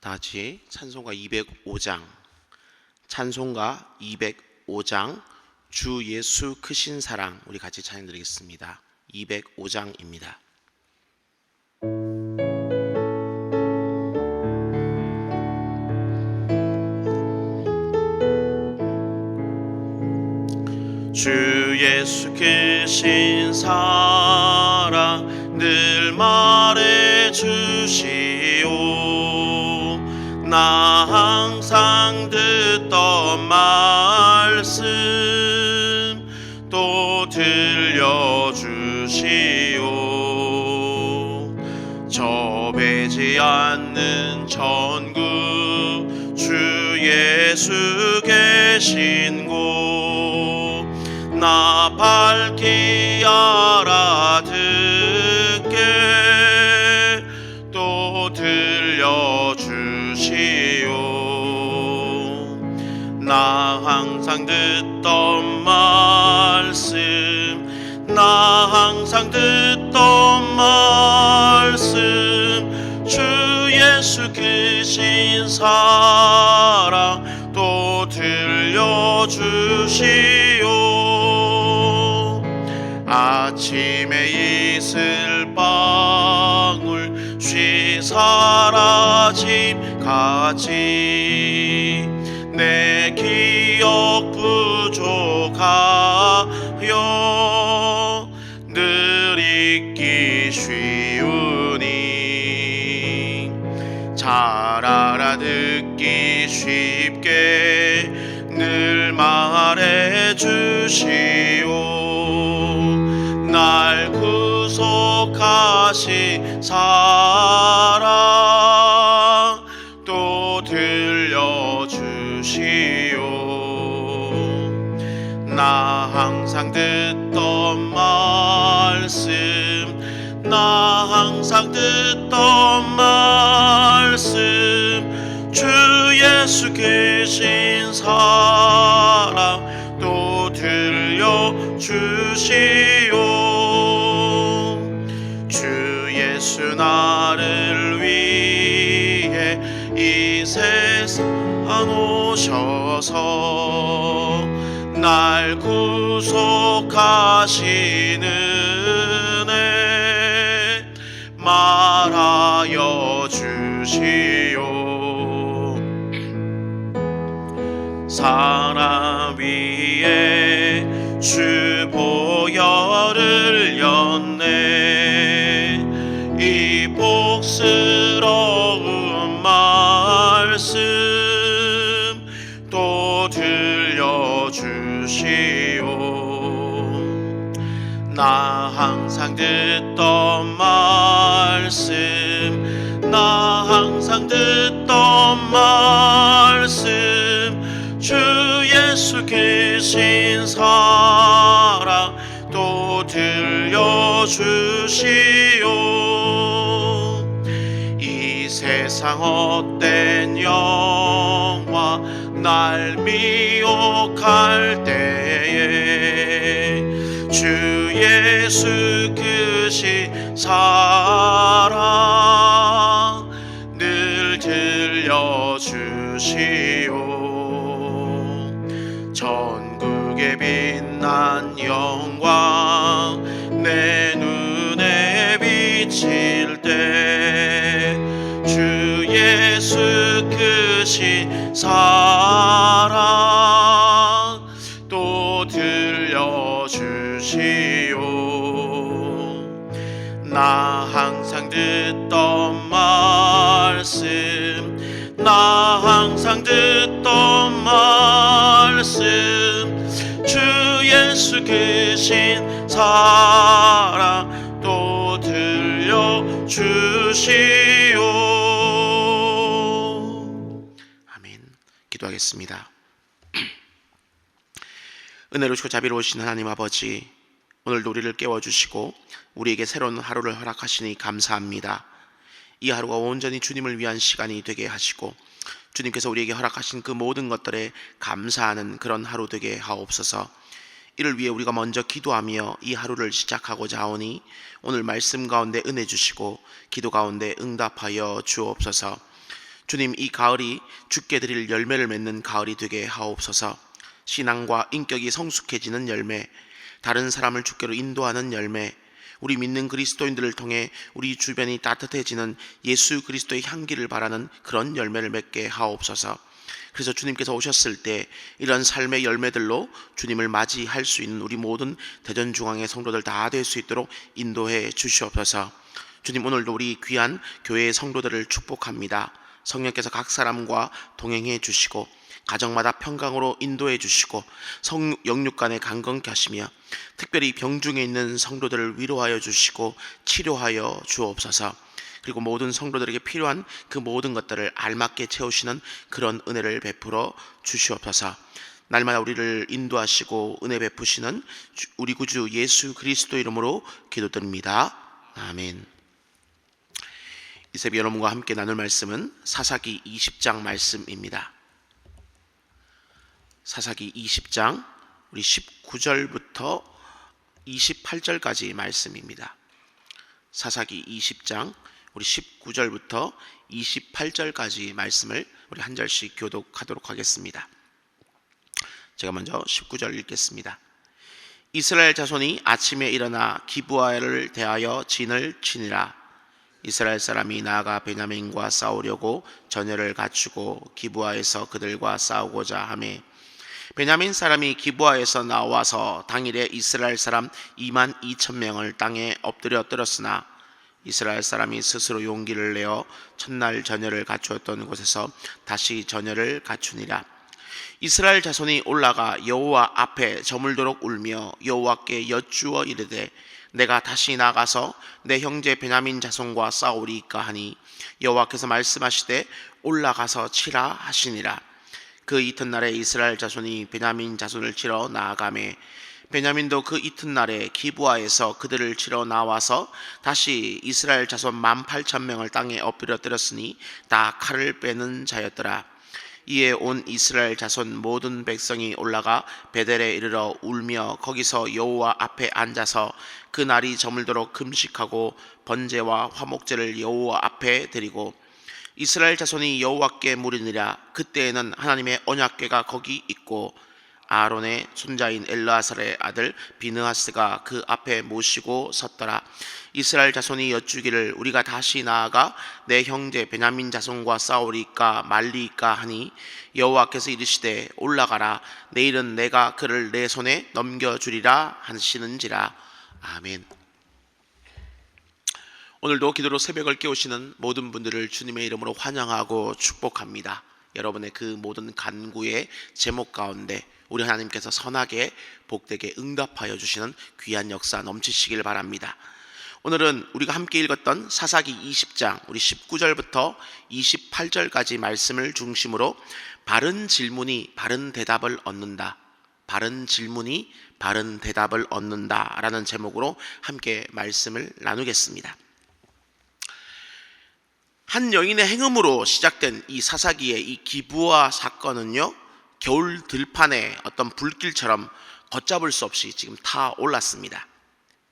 다 같이 찬송가 205장, 찬송가 205장 주 예수 크신 사랑, 우리 같이 찬양 드리겠습니다. 205장입니다. 주 예수 크신 사랑 늘 말해주시오. 나 항상 듣던 말씀 또 들려주시오. 접해지 않는 천국 주 예수 계신 곳 나 밝히 알아듣게 또 들려주시오. 나 항상 듣던 말씀, 나 항상 듣던 말씀, 주 예수 크신 사랑 또 들려주시오. 아침에 이슬 방울 쉬 사라짐까지 내 기억 부족하여 늘 잊기 쉬우니 잘 알아듣기 쉽게 늘 말해주시오. 날 구속하신 사랑 또 들려주시오. 나 항상 듣던 말씀, 나 항상 듣던 말씀, 주 예수 계신 사랑 또 들려주시오. 주 예수 나를 위해 이 세상 오셔서 날 구속하시는 은혜 말하여 주시오. 사람 위에 주 보혈을 였네. 이 복스러운 말씀 또 들려주시오. 나 항상 듣던 말씀, 나 항상 듣던 말씀, 주 예수 계신 사랑 또 들려주시오. 이 세상 헛된 영화 날 미혹할 때에 주 예수 크신 사랑 늘 들려주시오. 전국에 빛난 영광 내 눈에 비칠 때 주 예수 크신 사랑 또 들려주시오. 나 항상 듣던 말씀, 나 항상 듣던 말씀, 주 예수 크신 사랑 또 들려주시오. 아멘. 기도하겠습니다. 은혜로우시고 자비로우신 하나님 아버지, 오늘도 우리를 깨워주시고 우리에게 새로운 하루를 허락하시니 감사합니다. 이 하루가 온전히 주님을 위한 시간이 되게 하시고 주님께서 우리에게 허락하신 그 모든 것들에 감사하는 그런 하루 되게 하옵소서. 이를 위해 우리가 먼저 기도하며 이 하루를 시작하고자 하오니 오늘 말씀 가운데 은혜 주시고 기도 가운데 응답하여 주옵소서. 주님, 이 가을이 주께 드릴 열매를 맺는 가을이 되게 하옵소서. 신앙과 인격이 성숙해지는 열매, 다른 사람을 주께로 인도하는 열매, 우리 믿는 그리스도인들을 통해 우리 주변이 따뜻해지는 예수 그리스도의 향기를 바라는 그런 열매를 맺게 하옵소서. 그래서 주님께서 오셨을 때 이런 삶의 열매들로 주님을 맞이할 수 있는 우리 모든 대전중앙의 성도들 다 될 수 있도록 인도해 주시옵소서. 주님, 오늘도 우리 귀한 교회의 성도들을 축복합니다. 성령께서 각 사람과 동행해 주시고 가정마다 평강으로 인도해 주시고 영육 간에 강건케 하시며 특별히 병중에 있는 성도들을 위로하여 주시고 치료하여 주옵소서. 그리고 모든 성도들에게 필요한 그 모든 것들을 알맞게 채우시는 그런 은혜를 베풀어 주시옵소서. 날마다 우리를 인도하시고 은혜 베푸시는 우리 구주 예수 그리스도 이름으로 기도드립니다. 아멘. 이 새벽 여러분과 함께 나눌 말씀은 사사기 20장 말씀입니다. 사사기 20장 우리 19절부터 28절까지 말씀입니다. 사사기 20장 우리 19절부터 28절까지 말씀을 우리 한 절씩 교독하도록 하겠습니다. 제가 먼저 19절 읽겠습니다. 이스라엘 자손이 아침에 일어나 기브아를 대하여 진을 치니라. 이스라엘 사람이 나아가 베냐민과 싸우려고 전열을 갖추고 기브아에서 그들과 싸우고자 하매 베냐민 사람이 기브아에서 나와서 당일에 이스라엘 사람 2만 2천 명을 땅에 엎드려 떨었으나 이스라엘 사람이 스스로 용기를 내어 첫날 전열을 갖추었던 곳에서 다시 전열을 갖추니라. 이스라엘 자손이 올라가 여호와 앞에 저물도록 울며 여호와께 여쭈어 이르되 내가 다시 나가서 내 형제 베냐민 자손과 싸우리이까 하니 여호와께서 말씀하시되 올라가서 치라 하시니라. 그 이튿날에 이스라엘 자손이 베냐민 자손을 치러 나아가매 베냐민도 그 이튿날에 기브아에서 그들을 치러 나와서 다시 이스라엘 자손 18,000명을 땅에 엎드려 때렸으니 다 칼을 빼는 자였더라. 이에 온 이스라엘 자손 모든 백성이 올라가 베델에 이르러 울며 거기서 여호와 앞에 앉아서 그 날이 저물도록 금식하고 번제와 화목제를 여호와 앞에 드리고 이스라엘 자손이 여호와께 물으니라. 그때에는 하나님의 언약궤가 거기 있고 아론의 손자인 엘르아살의 아들 비느하스가 그 앞에 모시고 섰더라. 이스라엘 자손이 여쭈기를 우리가 다시 나아가 내 형제 베냐민 자손과 싸우리까 말리까 하니 여호와께서 이르시되 올라가라. 내일은 내가 그를 내 손에 넘겨주리라 하시는지라. 아멘. 오늘도 기도로 새벽을 깨우시는 모든 분들을 주님의 이름으로 환영하고 축복합니다. 여러분의 그 모든 간구의 제목 가운데 우리 하나님께서 선하게 복되게 응답하여 주시는 귀한 역사 넘치시길 바랍니다. 오늘은 우리가 함께 읽었던 사사기 20장 우리 19절부터 28절까지 말씀을 중심으로 바른 질문이 바른 대답을 얻는다. 바른 질문이 바른 대답을 얻는다 라는 제목으로 함께 말씀을 나누겠습니다. 한 여인의 행음으로 시작된 이 사사기의 이 기브아 사건은요, 겨울 들판에 어떤 불길처럼 걷잡을 수 없이 지금 타올랐습니다.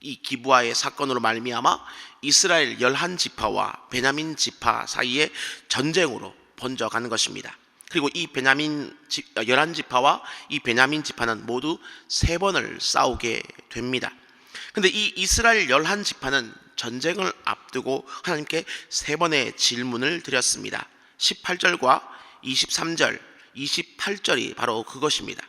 이 기브아의 사건으로 말미암아 이스라엘 11지파와 베냐민 지파 사이의 전쟁으로 번져가는 것입니다. 그리고 이 11지파와 이 베냐민 지파는 모두 3번을 싸우게 됩니다. 근데 이 이스라엘 11지파는 전쟁을 앞두고 하나님께 3번의 질문을 드렸습니다. 18절과 23절, 28절이 바로 그것입니다.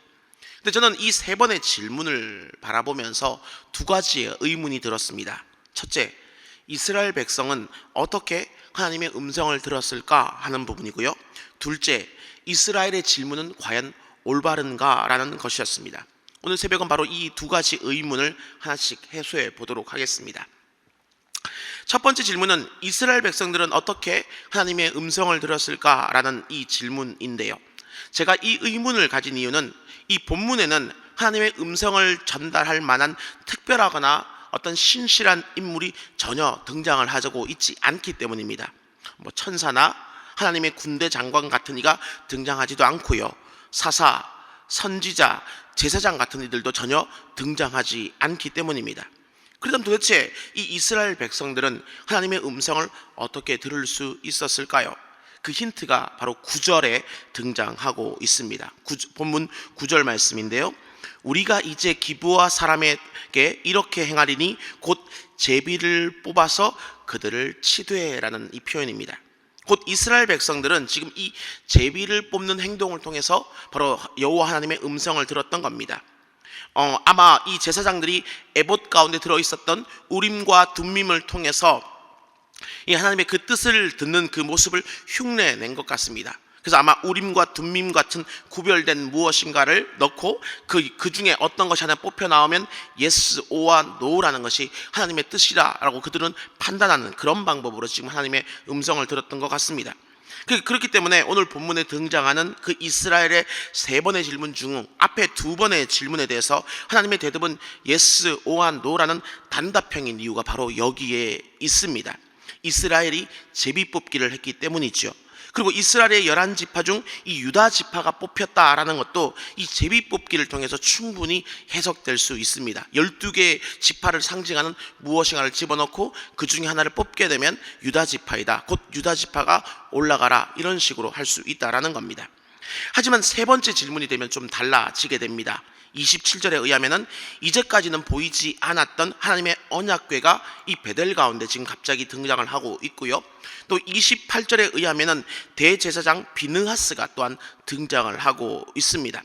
근데 저는 이 3번의 질문을 바라보면서 2가지의 의문이 들었습니다. 첫째, 이스라엘 백성은 어떻게 하나님의 음성을 들었을까 하는 부분이고요. 둘째, 이스라엘의 질문은 과연 올바른가 라는 것이었습니다. 오늘 새벽은 바로 이 2가지 의문을 하나씩 해소해 보도록 하겠습니다. 첫 번째 질문은 이스라엘 백성들은 어떻게 하나님의 음성을 들었을까 라는 이 질문인데요, 제가 이 의문을 가진 이유는 이 본문에는 하나님의 음성을 전달할 만한 특별하거나 어떤 신실한 인물이 전혀 등장을 하고 있지 않기 때문입니다. 천사나 하나님의 군대 장관 같은 이가 등장하지도 않고요, 사사, 선지자, 제사장 같은 이들도 전혀 등장하지 않기 때문입니다. 그렇다면 도대체 이 이스라엘 백성들은 하나님의 음성을 어떻게 들을 수 있었을까요? 그 힌트가 바로 9절에 등장하고 있습니다. 본문 9절 말씀인데요. 우리가 이제 기브와 사람에게 이렇게 행하리니 곧 제비를 뽑아서 그들을 치되라는 이 표현입니다. 곧 이스라엘 백성들은 지금 이 제비를 뽑는 행동을 통해서 바로 여호와 하나님의 음성을 들었던 겁니다. 아마 이 제사장들이 에봇 가운데 들어있었던 우림과 둠밈을 통해서 이 하나님의 그 뜻을 듣는 그 모습을 흉내낸 것 같습니다. 그래서 아마 우림과 둠밈 같은 구별된 무엇인가를 넣고 그 중에 어떤 것이 하나 뽑혀 나오면 yes, o와 no라는 것이 하나님의 뜻이라고 그들은 판단하는 그런 방법으로 지금 하나님의 음성을 들었던 것 같습니다. 그렇기 때문에 오늘 본문에 등장하는 그 이스라엘의 3번의 질문 중 앞에 2번의 질문에 대해서 하나님의 대답은 yes, o와 no라는 단답형인 이유가 바로 여기에 있습니다. 이스라엘이 제비 뽑기를 했기 때문이죠. 그리고 이스라엘의 11지파 중 이 유다 지파가 뽑혔다라는 것도 이 제비 뽑기를 통해서 충분히 해석될 수 있습니다. 12개의 지파를 상징하는 무엇인가를 집어넣고 그 중에 하나를 뽑게 되면 유다 지파이다, 곧 유다 지파가 올라가라, 이런 식으로 할 수 있다라는 겁니다. 하지만 3번째 질문이 되면 좀 달라지게 됩니다. 27절에 의하면은 이제까지는 보이지 않았던 하나님의 언약궤가 이 베델 가운데 지금 갑자기 등장을 하고 있고요. 또 28절에 의하면은 대제사장 비느하스가 또한 등장을 하고 있습니다.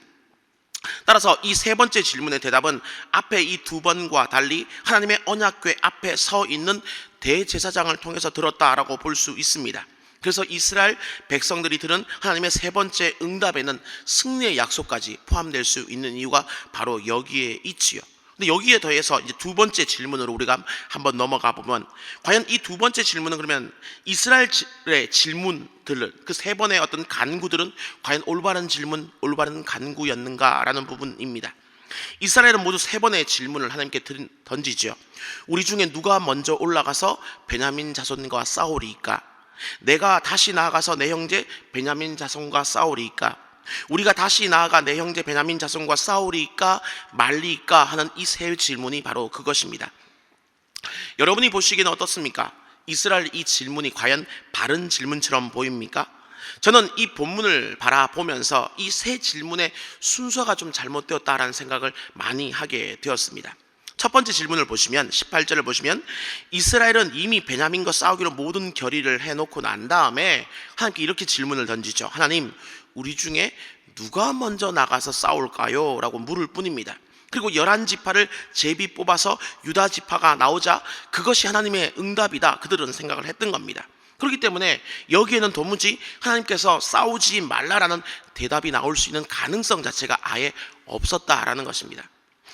따라서 이 3번째 질문의 대답은 앞에 이 2번과 달리 하나님의 언약궤 앞에 서 있는 대제사장을 통해서 들었다라고 볼 수 있습니다. 그래서 이스라엘 백성들이 들은 하나님의 3번째 응답에는 승리의 약속까지 포함될 수 있는 이유가 바로 여기에 있지요. 근데 여기에 더해서 이제 2번째 질문으로 우리가 한번 넘어가 보면, 과연 이 2번째 질문은 그러면 이스라엘의 질문들을, 그 3번의 어떤 간구들은 과연 올바른 질문, 올바른 간구였는가라는 부분입니다. 이스라엘은 모두 3번의 질문을 하나님께 던지죠. 우리 중에 누가 먼저 올라가서 베냐민 자손과 싸우리이까? 내가 다시 나아가서 내 형제 베냐민 자손과 싸우리이까? 우리가 다시 나아가 내 형제 베냐민 자손과 싸우리이까 말리이까 하는 이 3 질문이 바로 그것입니다. 여러분이 보시기에는 어떻습니까? 이스라엘 이 질문이 과연 바른 질문처럼 보입니까? 저는 이 본문을 바라보면서 이 3 질문의 순서가 좀 잘못되었다라는 생각을 많이 하게 되었습니다. 첫 번째 질문을 보시면 18절을 보시면 이스라엘은 이미 베냐민과 싸우기로 모든 결의를 해놓고 난 다음에 하나님께 이렇게 질문을 던지죠. 하나님, 우리 중에 누가 먼저 나가서 싸울까요? 라고 물을 뿐입니다. 그리고 11지파를 제비 뽑아서 유다 지파가 나오자 그것이 하나님의 응답이다, 그들은 생각을 했던 겁니다. 그렇기 때문에 여기에는 도무지 하나님께서 싸우지 말라라는 대답이 나올 수 있는 가능성 자체가 아예 없었다라는 것입니다.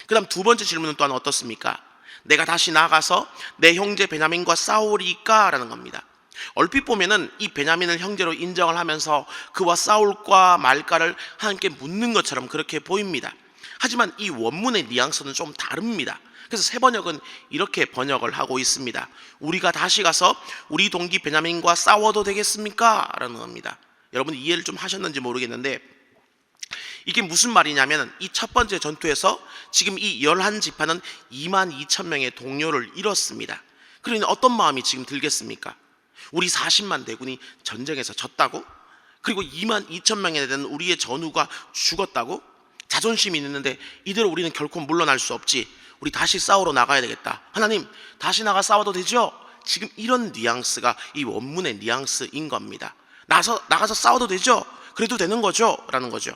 그 다음 2번째 질문은 또한 어떻습니까? 내가 다시 나가서 내 형제 베냐민과 싸우리까? 라는 겁니다. 얼핏 보면은 이 베냐민을 형제로 인정을 하면서 그와 싸울까 말까를 하나님께 묻는 것처럼 그렇게 보입니다. 하지만 이 원문의 뉘앙스는 좀 다릅니다. 그래서 새 번역은 이렇게 번역을 하고 있습니다. 우리가 다시 가서 우리 동기 베냐민과 싸워도 되겠습니까? 라는 겁니다. 여러분 이해를 좀 하셨는지 모르겠는데, 이게 무슨 말이냐면 이 첫 번째 전투에서 지금 이 11지파는 22,000명의 동료를 잃었습니다. 그러니 어떤 마음이 지금 들겠습니까? 우리 40만 대군이 전쟁에서 졌다고? 그리고 22,000명에 대한 우리의 전우가 죽었다고? 자존심이 있는데 이대로 우리는 결코 물러날 수 없지, 우리 다시 싸우러 나가야 되겠다, 하나님 다시 나가 싸워도 되죠? 지금 이런 뉘앙스가 이 원문의 뉘앙스인 겁니다. 나가서 싸워도 되죠? 그래도 되는 거죠? 라는 거죠.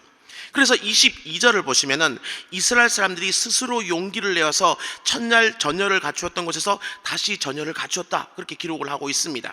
그래서 22절을 보시면은 이스라엘 사람들이 스스로 용기를 내어서 첫날 전열을 갖추었던 곳에서 다시 전열을 갖추었다, 그렇게 기록을 하고 있습니다.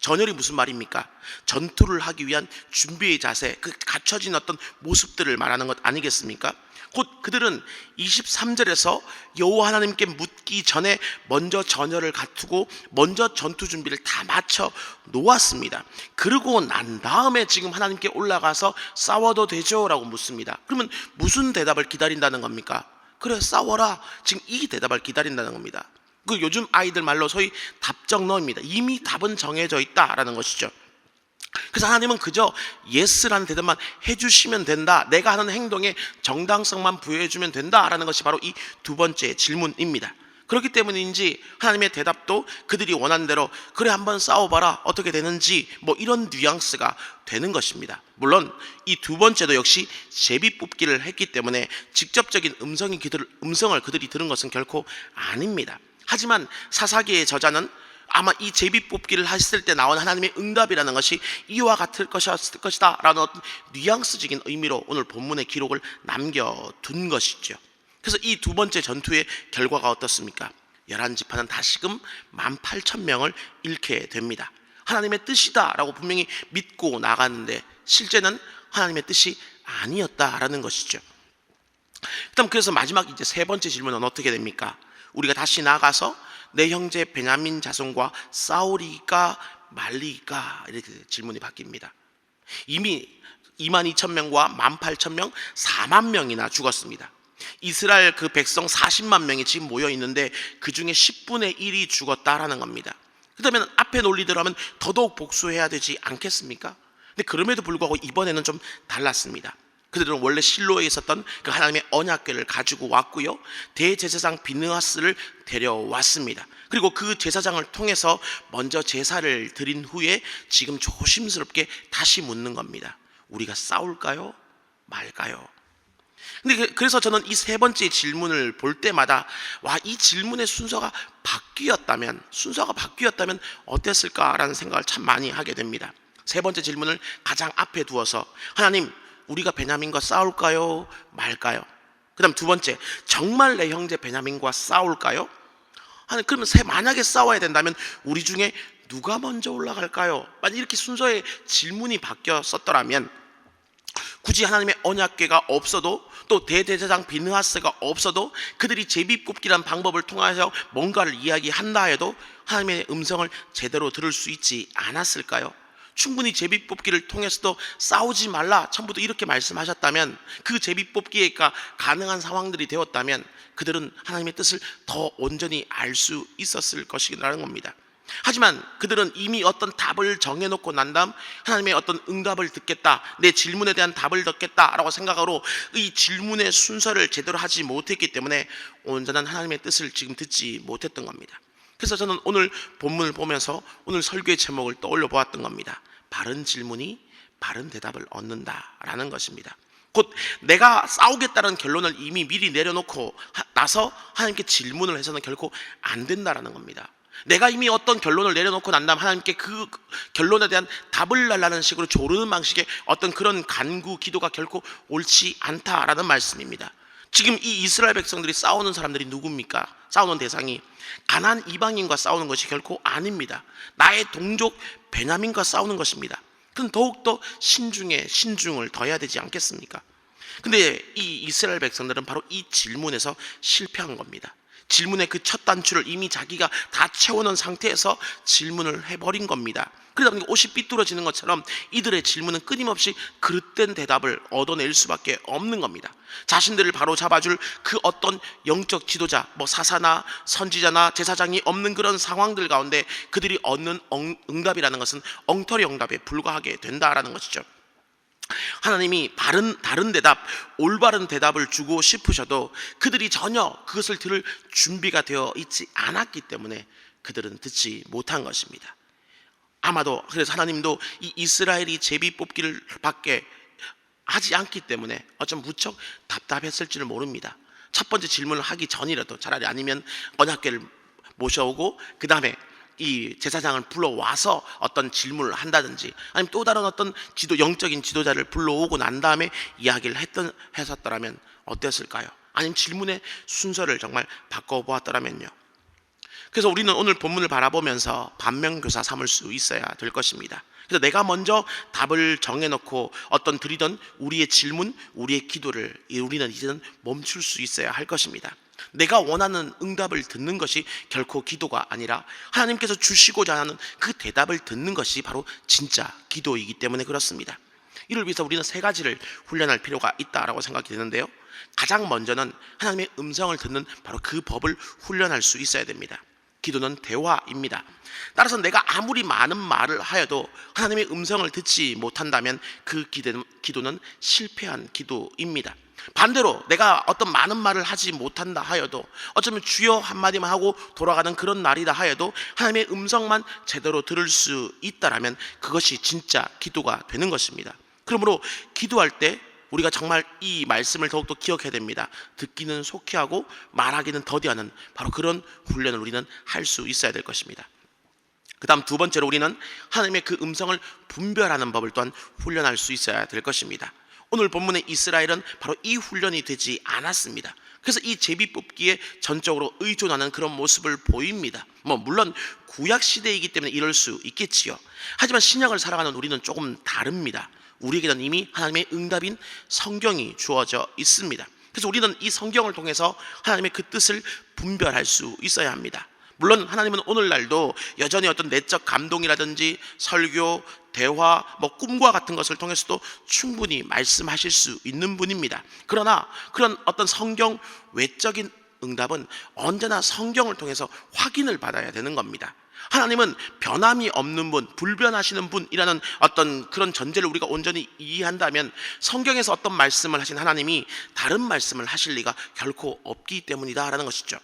전열이 무슨 말입니까? 전투를 하기 위한 준비의 자세, 그 갖춰진 어떤 모습들을 말하는 것 아니겠습니까? 곧 그들은 23절에서 여호와 하나님께 묻기 전에 먼저 전열을 갖추고 먼저 전투 준비를 다 마쳐 놓았습니다. 그러고 난 다음에 지금 하나님께 올라가서 싸워도 되죠? 라고 묻습니다. 그러면 무슨 대답을 기다린다는 겁니까? 그래, 싸워라, 지금 이 대답을 기다린다는 겁니다. 그 요즘 아이들 말로 소위 답정너입니다. 이미 답은 정해져 있다라는 것이죠. 그래서 하나님은 그저 예스라는 대답만 해주시면 된다, 내가 하는 행동에 정당성만 부여해주면 된다라는 것이 바로 이 2번째 질문입니다. 그렇기 때문인지 하나님의 대답도 그들이 원하는 대로 그래 한번 싸워봐라 어떻게 되는지 뭐 이런 뉘앙스가 되는 것입니다. 물론 이 두 번째도 역시 제비 뽑기를 했기 때문에 직접적인 음성을 그들이 들은 것은 결코 아닙니다. 하지만 사사기의 저자는 아마 이 제비 뽑기를 했을 때 나온 하나님의 응답이라는 것이 이와 같을 것이다 라는 어떤 뉘앙스적인 의미로 오늘 본문의 기록을 남겨둔 것이죠. 그래서 이 두 번째 전투의 결과가 어떻습니까? 11지파는 다시금 18,000명을 잃게 됩니다. 하나님의 뜻이다 라고 분명히 믿고 나갔는데 실제는 하나님의 뜻이 아니었다라는 것이죠. 그다음 그래서 마지막 이제 세 번째 질문은 어떻게 됩니까? 우리가 다시 나가서 내 형제 베냐민 자손과 싸우리까 말리까 이렇게 질문이 바뀝니다. 이미 22,000명과 18,000명 4만 명이나 죽었습니다. 이스라엘 그 백성 40만 명이 지금 모여 있는데 그 중에 10분의 1이 죽었다라는 겁니다. 그러면 앞에 논리대로 하면 더더욱 복수해야 되지 않겠습니까? 근데 그럼에도 불구하고 이번에는 좀 달랐습니다. 그들은 원래 실로에 있었던 그 하나님의 언약궤를 가지고 왔고요, 대제사장 비느하스를 데려왔습니다. 그리고 그 제사장을 통해서 먼저 제사를 드린 후에 지금 조심스럽게 다시 묻는 겁니다. 우리가 싸울까요? 말까요? 근데 그래서 저는 이 세 번째 질문을 볼 때마다 이 질문의 순서가 바뀌었다면 어땠을까라는 생각을 참 많이 하게 됩니다. 세 번째 질문을 가장 앞에 두어서 하나님, 우리가 베냐민과 싸울까요? 말까요? 그 다음 두 번째, 정말 내 형제 베냐민과 싸울까요? 하나님, 그러면 만약에 싸워야 된다면 우리 중에 누가 먼저 올라갈까요? 만약 이렇게 순서의 질문이 바뀌었었더라면 굳이 하나님의 언약궤가 없어도 또 대제사장 비느하스가 없어도 그들이 제비뽑기란 방법을 통해서 뭔가를 이야기한다 해도 하나님의 음성을 제대로 들을 수 있지 않았을까요? 충분히 제비뽑기를 통해서도 싸우지 말라 처음부터 이렇게 말씀하셨다면, 그 제비뽑기가 가능한 상황들이 되었다면 그들은 하나님의 뜻을 더 온전히 알 수 있었을 것이라는 겁니다. 하지만 그들은 이미 어떤 답을 정해놓고 난 다음 하나님의 어떤 응답을 듣겠다, 내 질문에 대한 답을 듣겠다라고 생각하고 이 질문의 순서를 제대로 하지 못했기 때문에 온전한 하나님의 뜻을 지금 듣지 못했던 겁니다. 그래서 저는 오늘 본문을 보면서 오늘 설교의 제목을 떠올려 보았던 겁니다. 바른 질문이 바른 대답을 얻는다라는 것입니다. 곧 내가 싸우겠다는 결론을 이미 미리 내려놓고 나서 하나님께 질문을 해서는 결코 안 된다라는 겁니다. 내가 이미 어떤 결론을 내려놓고 난 다음 하나님께 그 결론에 대한 답을 달라는 식으로 조르는 방식의 어떤 그런 간구 기도가 결코 옳지 않다라는 말씀입니다. 지금 이 이스라엘 백성들이 싸우는 사람들이 누굽니까? 싸우는 대상이 가나안 이방인과 싸우는 것이 결코 아닙니다. 나의 동족 베냐민과 싸우는 것입니다. 그럼 더욱더 신중에 신중을 더해야 되지 않겠습니까? 근데 이 이스라엘 백성들은 바로 이 질문에서 실패한 겁니다. 질문의 그 첫 단추를 이미 자기가 다 채워놓은 상태에서 질문을 해버린 겁니다. 그러다 보니까 옷이 삐뚤어지는 것처럼 이들의 질문은 끊임없이 그릇된 대답을 얻어낼 수밖에 없는 겁니다. 자신들을 바로 잡아줄 그 어떤 영적 지도자, 사사나 선지자나 제사장이 없는 그런 상황들 가운데 그들이 얻는 응답이라는 것은 엉터리 응답에 불과하게 된다라는 것이죠. 하나님이 다른 대답, 올바른 대답을 주고 싶으셔도 그들이 전혀 그것을 들을 준비가 되어 있지 않았기 때문에 그들은 듣지 못한 것입니다. 아마도 그래서 하나님도 이 이스라엘이 제비 뽑기를 밖에 하지 않기 때문에 어쩜 무척 답답했을지를 모릅니다. 첫 번째 질문을 하기 전이라도 차라리 아니면 언약궤를 모셔오고 그 다음에 이 제사장을 불러와서 어떤 질문을 한다든지 아니면 또 다른 어떤 영적인 지도자를 불러오고 난 다음에 이야기를 했었더라면 어땠을까요? 아니면 질문의 순서를 정말 바꿔보았더라면요. 그래서 우리는 오늘 본문을 바라보면서 반면교사 삼을 수 있어야 될 것입니다. 그래서 내가 먼저 답을 정해놓고 어떤 드리던 우리의 질문, 우리의 기도를 우리는 이제는 멈출 수 있어야 할 것입니다. 내가 원하는 응답을 듣는 것이 결코 기도가 아니라 하나님께서 주시고자 하는 그 대답을 듣는 것이 바로 진짜 기도이기 때문에 그렇습니다. 이를 위해서 우리는 세 가지를 훈련할 필요가 있다라고 생각이 드는데요. 가장 먼저는 하나님의 음성을 듣는 바로 그 법을 훈련할 수 있어야 됩니다. 기도는 대화입니다. 따라서 내가 아무리 많은 말을 하여도 하나님의 음성을 듣지 못한다면 그 기도는 실패한 기도입니다. 반대로 내가 어떤 많은 말을 하지 못한다 하여도, 어쩌면 주여 한마디만 하고 돌아가는 그런 날이다 하여도 하나님의 음성만 제대로 들을 수 있다라면 그것이 진짜 기도가 되는 것입니다. 그러므로 기도할 때 우리가 정말 이 말씀을 더욱더 기억해야 됩니다. 듣기는 속히 하고 말하기는 더디하는 바로 그런 훈련을 우리는 할 수 있어야 될 것입니다. 그 다음 두 번째로 우리는 하나님의 그 음성을 분별하는 법을 또한 훈련할 수 있어야 될 것입니다. 오늘 본문의 이스라엘은 바로 이 훈련이 되지 않았습니다. 그래서 이 제비 뽑기에 전적으로 의존하는 그런 모습을 보입니다. 물론 구약 시대이기 때문에 이럴 수 있겠지요. 하지만 신약을 살아가는 우리는 조금 다릅니다. 우리에게는 이미 하나님의 응답인 성경이 주어져 있습니다. 그래서 우리는 이 성경을 통해서 하나님의 그 뜻을 분별할 수 있어야 합니다. 물론 하나님은 오늘날도 여전히 어떤 내적 감동이라든지 설교, 대화, 꿈과 같은 것을 통해서도 충분히 말씀하실 수 있는 분입니다. 그러나 그런 어떤 성경 외적인 응답은 언제나 성경을 통해서 확인을 받아야 되는 겁니다. 하나님은 변함이 없는 분, 불변하시는 분이라는 어떤 그런 전제를 우리가 온전히 이해한다면 성경에서 어떤 말씀을 하신 하나님이 다른 말씀을 하실 리가 결코 없기 때문이다라는 것이죠.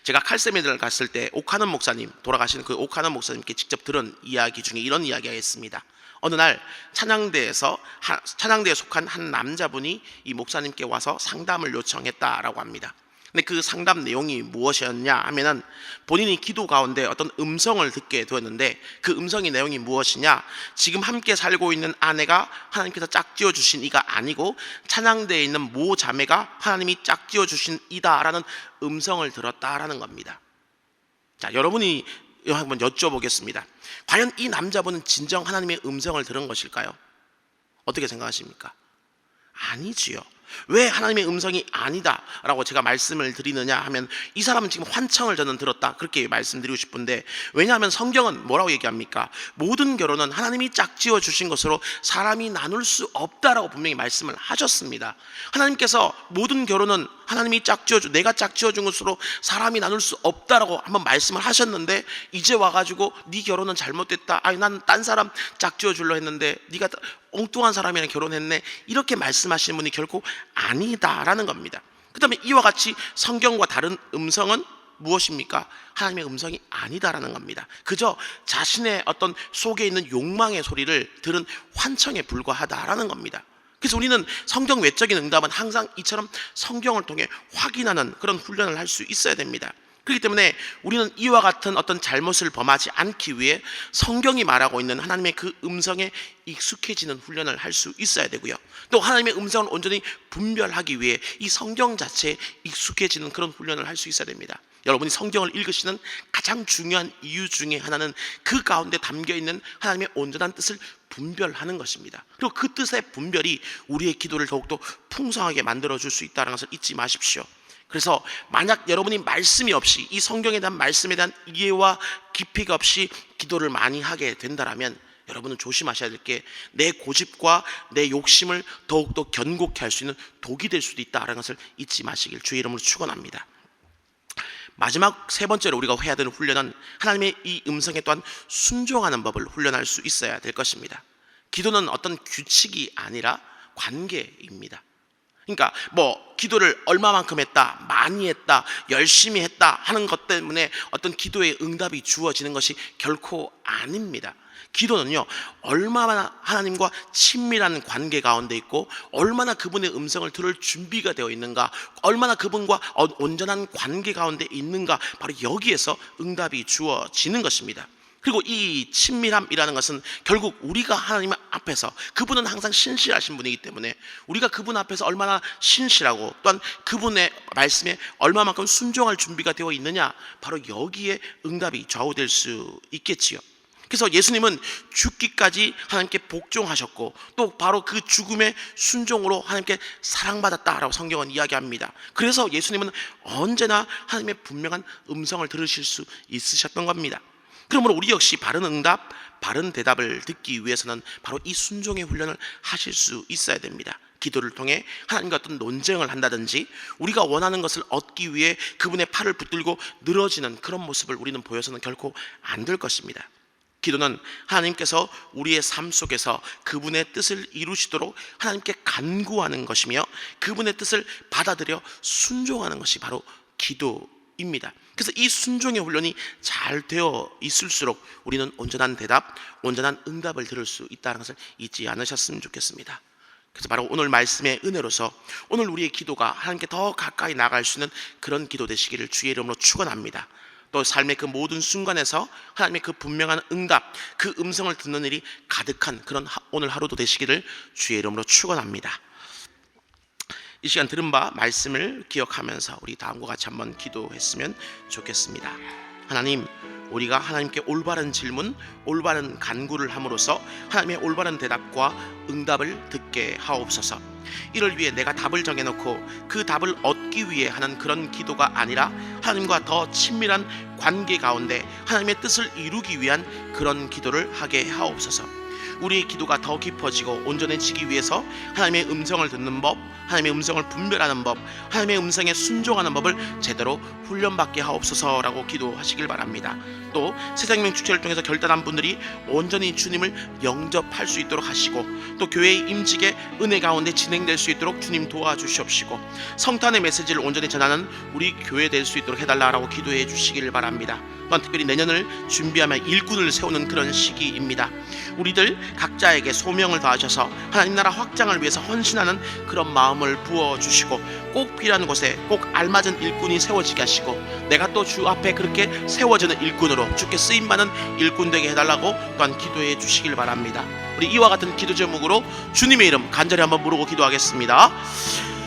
제가 칼세미나를 갔을 때 오카넌 목사님, 돌아가신 그 오카넌 목사님께 직접 들은 이야기 중에 이런 이야기가 있습니다. 어느 날 찬양대에 속한 한 남자분이 이 목사님께 와서 상담을 요청했다라고 합니다. 근데 그 상담 내용이 무엇이었냐 하면은 본인이 기도 가운데 어떤 음성을 듣게 되었는데 그 음성의 내용이 무엇이냐, 지금 함께 살고 있는 아내가 하나님께서 짝지어 주신 이가 아니고 찬양대에 있는 모 자매가 하나님이 짝지어 주신 이다라는 음성을 들었다라는 겁니다. 자, 여러분이 한번 여쭤보겠습니다. 과연 이 남자분은 진정 하나님의 음성을 들은 것일까요? 어떻게 생각하십니까? 아니지요. 왜 하나님의 음성이 아니다 라고 제가 말씀을 드리느냐 하면, 이 사람은 지금 환청을 저는 들었다 그렇게 말씀드리고 싶은데, 왜냐하면 성경은 뭐라고 얘기합니까? 모든 결혼은 하나님이 짝지어 주신 것으로 사람이 나눌 수 없다라고 분명히 말씀을 하셨습니다. 하나님께서 모든 결혼은 하나님이 내가 짝지어 준 것으로 사람이 나눌 수 없다라고 한번 말씀을 하셨는데, 이제 와가지고 네 결혼은 잘못됐다, 아니 난 딴 사람 짝지어 주려 했는데 네가 엉뚱한 사람이랑 결혼했네, 이렇게 말씀하시는 분이 결코 아니다라는 겁니다. 그 다음에 이와 같이 성경과 다른 음성은 무엇입니까? 하나님의 음성이 아니다라는 겁니다. 그저 자신의 어떤 속에 있는 욕망의 소리를 들은 환청에 불과하다라는 겁니다. 그래서 우리는 성경 외적인 응답은 항상 이처럼 성경을 통해 확인하는 그런 훈련을 할 수 있어야 됩니다. 그렇기 때문에 우리는 이와 같은 어떤 잘못을 범하지 않기 위해 성경이 말하고 있는 하나님의 그 음성에 익숙해지는 훈련을 할 수 있어야 되고요. 또 하나님의 음성을 온전히 분별하기 위해 이 성경 자체에 익숙해지는 그런 훈련을 할 수 있어야 됩니다. 여러분이 성경을 읽으시는 가장 중요한 이유 중에 하나는 그 가운데 담겨있는 하나님의 온전한 뜻을 분별하는 것입니다. 그리고 그 뜻의 분별이 우리의 기도를 더욱더 풍성하게 만들어줄 수 있다는 것을 잊지 마십시오. 그래서 만약 여러분이 말씀이 없이, 이 성경에 대한 말씀에 대한 이해와 깊이가 없이 기도를 많이 하게 된다면 여러분은 조심하셔야 될 게, 내 고집과 내 욕심을 더욱더 견고케 할 수 있는 독이 될 수도 있다는 것을 잊지 마시길 주의 이름으로 축원합니다. 마지막 세 번째로 우리가 해야 되는 훈련은 하나님의 이 음성에 또한 순종하는 법을 훈련할 수 있어야 될 것입니다. 기도는 어떤 규칙이 아니라 관계입니다. 그러니까 기도를 얼마만큼 했다, 많이 했다, 열심히 했다 하는 것 때문에 어떤 기도의 응답이 주어지는 것이 결코 아닙니다. 기도는요, 얼마나 하나님과 친밀한 관계 가운데 있고 얼마나 그분의 음성을 들을 준비가 되어 있는가, 얼마나 그분과 온전한 관계 가운데 있는가, 바로 여기에서 응답이 주어지는 것입니다. 그리고 이 친밀함이라는 것은 결국 우리가 하나님 앞에서, 그분은 항상 신실하신 분이기 때문에 우리가 그분 앞에서 얼마나 신실하고 또한 그분의 말씀에 얼마만큼 순종할 준비가 되어 있느냐, 바로 여기에 응답이 좌우될 수 있겠지요. 그래서 예수님은 죽기까지 하나님께 복종하셨고 또 바로 그 죽음의 순종으로 하나님께 사랑받았다라고 성경은 이야기합니다. 그래서 예수님은 언제나 하나님의 분명한 음성을 들으실 수 있으셨던 겁니다. 그러므로 우리 역시 바른 응답, 바른 대답을 듣기 위해서는 바로 이 순종의 훈련을 하실 수 있어야 됩니다. 기도를 통해 하나님과 어떤 논쟁을 한다든지 우리가 원하는 것을 얻기 위해 그분의 팔을 붙들고 늘어지는 그런 모습을 우리는 보여서는 결코 안 될 것입니다. 기도는 하나님께서 우리의 삶 속에서 그분의 뜻을 이루시도록 하나님께 간구하는 것이며 그분의 뜻을 받아들여 순종하는 것이 바로 기도입니다. 그래서 이 순종의 훈련이 잘 되어 있을수록 우리는 온전한 대답, 온전한 응답을 들을 수 있다는 것을 잊지 않으셨으면 좋겠습니다. 그래서 바로 오늘 말씀의 은혜로서 오늘 우리의 기도가 하나님께 더 가까이 나갈 수 있는 그런 기도 되시기를 주의 이름으로 축원합니다. 또 삶의 그 모든 순간에서 하나님의 그 분명한 응답, 그 음성을 듣는 일이 가득한 그런 오늘 하루도 되시기를 주의 이름으로 축원합니다. 이 시간 들은 바 말씀을 기억하면서 우리 다음과 같이 한번 기도했으면 좋겠습니다. 하나님, 우리가 하나님께 올바른 질문, 올바른 간구를 함으로써 하나님의 올바른 대답과 응답을 듣게 하옵소서. 이를 위해 내가 답을 정해놓고 그 답을 얻기 위해 하는 그런 기도가 아니라 하나님과 더 친밀한 관계 가운데 하나님의 뜻을 이루기 위한 그런 기도를 하게 하옵소서. 우리의 기도가 더 깊어지고 온전해지기 위해서 하나님의 음성을 듣는 법, 하나님의 음성을 분별하는 법, 하나님의 음성에 순종하는 법을 제대로 훈련받게 하옵소서라고 기도하시길 바랍니다. 또 새생명 축제를 통해서 결단한 분들이 온전히 주님을 영접할 수 있도록 하시고, 또 교회의 임직의 은혜 가운데 진행될 수 있도록 주님 도와주시옵시고, 성탄의 메시지를 온전히 전하는 우리 교회 될 수 있도록 해달라고 기도해 주시길 바랍니다. 또한 특별히 내년을 준비하며 일꾼을 세우는 그런 시기입니다. 우리들 각자에게 소명을 다하셔서 하나님 나라 확장을 위해서 헌신하는 그런 마음을 부어주시고, 꼭 필요한 곳에 꼭 알맞은 일꾼이 세워지게 하시고, 내가 또 주 앞에 그렇게 세워지는 일꾼으로 주께 쓰임받는 일꾼 되게 해달라고 또한 기도해 주시길 바랍니다. 우리 이와 같은 기도 제목으로 주님의 이름 간절히 한번 부르고 기도하겠습니다.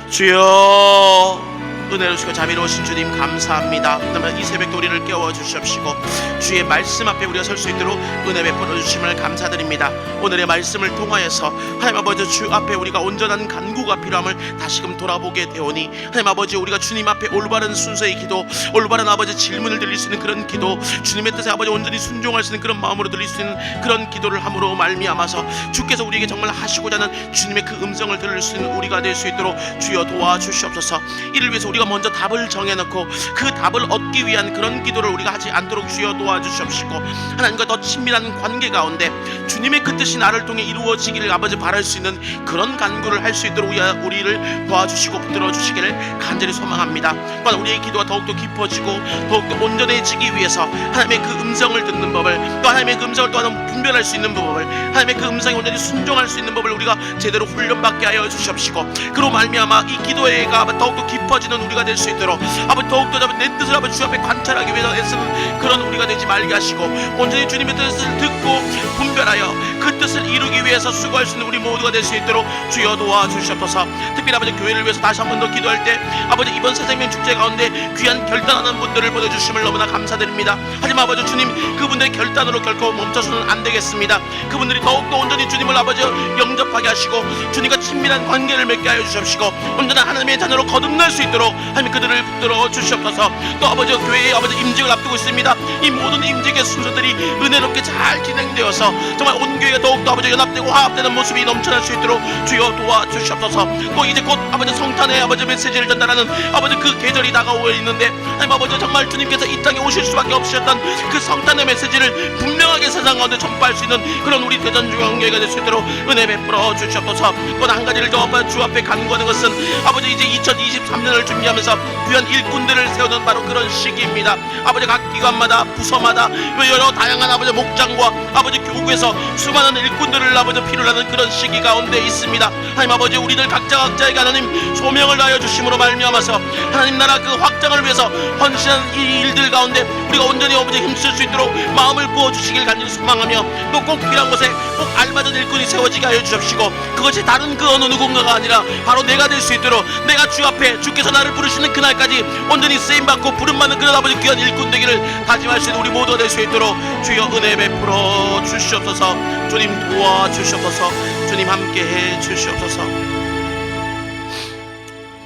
주여, 은혜로우시고 자비로우신 주님 감사합니다. 그러면 이 새벽도 우리를 깨워주시옵시고 주의 말씀 앞에 우리가 설 수 있도록 은혜 베풀어 주심을 감사드립니다. 오늘의 말씀을 통하여서 하나님 아버지 주 앞에 우리가 온전한 간구가 필요함을 다시금 돌아보게 되오니, 하나님 아버지 우리가 주님 앞에 올바른 순서의 기도, 올바른 아버지 질문을 드릴 수 있는 그런 기도, 주님의 뜻에 아버지 온전히 순종할 수 있는 그런 마음으로 드릴 수 있는 그런 기도를 함으로 말미암아서 주께서 우리에게 정말 하시고자 하는 주님의 그 음성을 들을 수 있는 우리가 될 수 있도록 주여 도와주시옵소서. 이를 위해서 우리가 먼저 답을 정해놓고 그 답을 얻기 위한 그런 기도를 우리가 하지 않도록 주여 도와주시옵시고, 하나님과 더 친밀한 관계 가운데 주님의 그 뜻이 나를 통해 이루어지기를 아버지 바랄 수 있는 그런 간구를 할 수 있도록 우리를 도와주시고 붙들어 주시기를 간절히 소망합니다. 또한 우리의 기도가 더욱더 깊어지고 더욱더 온전해지기 위해서 하나님의 그 음성을 듣는 법을, 또 하나님의 그 음성을 또한 분별할 수 있는 법을, 하나님의 그 음성에 온전히 순종할 수 있는 법을 우리가 제대로 훈련받게 하여 주시옵시고, 그로 말미암아 이 기도회가 더욱더 깊어지는 우리가 될 수 있도록 아버지 더욱더 내 뜻을 아버지 주 앞에 관찰하기 위해서 애쓰는 그런 우리가 되지 말게 하시고, 온전히 주님의 뜻을 듣고 분별하여 그 뜻을 이루기 위해서 수고할 수 있는 우리 모두가 될 수 있도록 주여 도와주시옵소서. 특별히 아버지 교회를 위해서 다시 한 번 더 기도할 때 아버지 이번 새생명 축제 가운데 귀한 결단하는 분들을 보내주심을 너무나 감사드립니다. 하지만 아버지 주님, 그분들의 결단으로 결코 멈춰서는 안 되겠습니다. 그분들이 더욱더 온전히 주님을 아버지 영접하게 하시고 주님과 친밀한 관계를 맺게 하여 주시옵시고, 온전한 하나님의 자녀로 거듭날 수 있도록 하나님 그들을 붙들어 주시옵소서. 또 아버지 교회의 아버지 임직을 앞두고 있습니다. 이 모든 임직의 순서들이 은혜롭게 잘 진행되어서 정말 온 교회가 더욱더 아버지 연합되고 화합되는 모습이 넘쳐날 수 있도록 주여 도와주시옵소서. 또 이제 곧 아버지 성탄의 아버지 메시지를 전달하는 아버지 그 계절이 다가오고 있는데, 하나님 아버지 정말 주님께서 이 땅에 오실 수밖에 없으셨던 그 성탄의 메시지를 분명하게 세상 가운데 전파할 수 있는 그런 우리 대전중앙교회가 될 수 있도록 은혜 베풀어 주시옵소서. 또 한 가지를 더 주 앞에 간구하는 것은 아버지 이제 2023년을 준비하면서 귀한 일꾼들을 세우는 바로 그런 시기입니다. 아버지 각 기관마다 부서마다 여러 다양한 아버지 목장과 아버지 교구에서 수많은 일꾼들을 아버지 필요로 하는 그런 시기 가운데 있습니다. 하나님 아버지 우리들 각자에게 하나님 소명을 다하여 주심으로 말미암아서 하나님 나라 그 확장을 위해서 헌신하는 이 일들 가운데 우리가 온전히 아버지 힘쓸 수 있도록 마음을 부어주시길 간절히 소망하며, 또 꼭 필요한 곳에 꼭 알맞은 일꾼이 세워지게 하여 주십시고, 그것이 다른 그 어느 누군가가 아니라 바로 내가 될 수 있도록 내가 주 앞에 주께서 나를 부르시는 그날까지 온전히 쓰임받고 부름받는 그런 아버지 귀한 일꾼 되기를 다짐할 수 있는 우리 모두가 될 수 있도록 주여 은혜 베풀어 주시옵소서. 주님 도와주시옵소서. 주님 함께해 주시옵소서.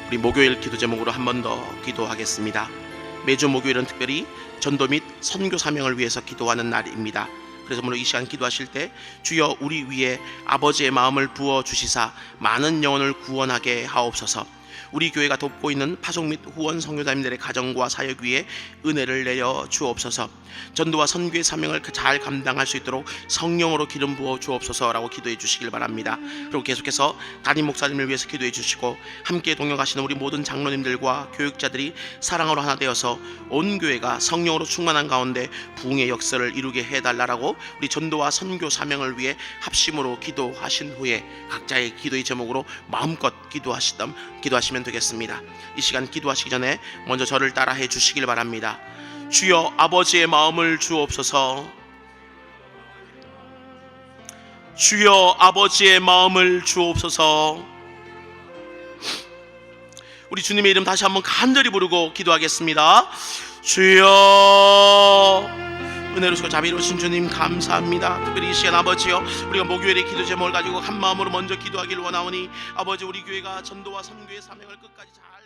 우리 목요일 기도 제목으로 한 번 더 기도하겠습니다. 매주 목요일은 특별히 전도 및 선교 사명을 위해서 기도하는 날입니다. 그래서 오늘 이 시간 기도하실 때 주여 우리 위에 아버지의 마음을 부어 주시사 많은 영혼을 구원하게 하옵소서. 우리 교회가 돕고 있는 파송 및 후원 선교사님들의 가정과 사역 위에 은혜를 내려 주옵소서. 전도와 선교의 사명을 잘 감당할 수 있도록 성령으로 기름 부어 주옵소서라고 기도해 주시길 바랍니다. 그리고 계속해서 담임 목사님을 위해서 기도해 주시고 함께 동역하시는 우리 모든 장로님들과 교육자들이 사랑으로 하나 되어서 온 교회가 성령으로 충만한 가운데 부흥의 역사를 이루게 해달라고 우리 전도와 선교 사명을 위해 합심으로 기도하신 후에 각자의 기도의 제목으로 마음껏 기도하시면 되겠습니다. 이 시간 기도하시기 전에 먼저 저를 따라해 주시길 바랍니다. 주여 아버지의 마음을 주옵소서. 주여 아버지의 마음을 주옵소서. 우리 주님의 이름 다시 한번 간절히 부르고 기도하겠습니다. 주여. 은혜로우시고 자비로우신 주님 감사합니다. 특별히 이 시간 아버지여 우리가 목요일에 기도 제목을 가지고 한 마음으로 먼저 기도하기를 원하오니 아버지 우리 교회가 전도와 선교의 사명을 끝까지 잘